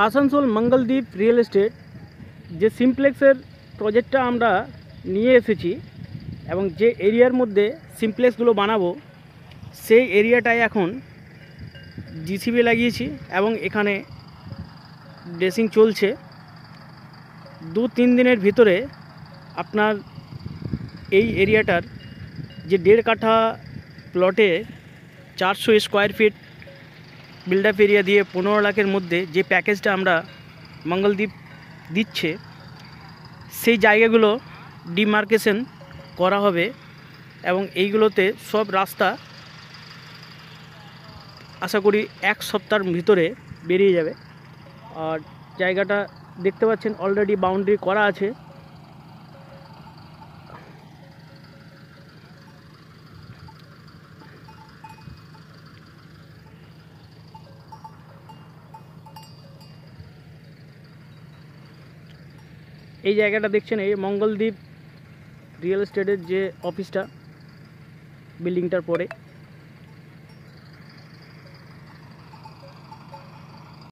Asansol Mangaldeep real estate যে সিমপ্লেক্সের প্রজেক্টটা আমরা নিয়ে এসেছি এবং যে এরিয়ার মধ্যে সিমপ্লেক্সগুলো বানাবো সেই এরিয়াটায় এখন জিসিবি লাগিয়েছি এবং এখানে ড্রেসিং চলছে। 2-3 দিনের ভিতরে আপনার এই এরিয়াটার যে 1.5 কাঠা প্লটে 400 square feet build up area দিয়ে 15 লাখের মধ্যে যে প্যাকেজটা আমরা মঙ্গলদ্বীপ দিচ্ছে সেই জায়গাগুলো ডিমার্কেশন করা হবে এবং এইগুলোতে সব রাস্তা আশা করি 1 সপ্তাহের ভিতরে বেরিয়ে যাবে। আর জায়গাটা দেখতে পাচ্ছেন অলরেডি বাউন্ডারি করা আছে। এই জায়গাটা দেখছেন এই মঙ্গলদ্বীপ রিয়েল এস্টেটের যে অফিসটা বিল্ডিংটার পরে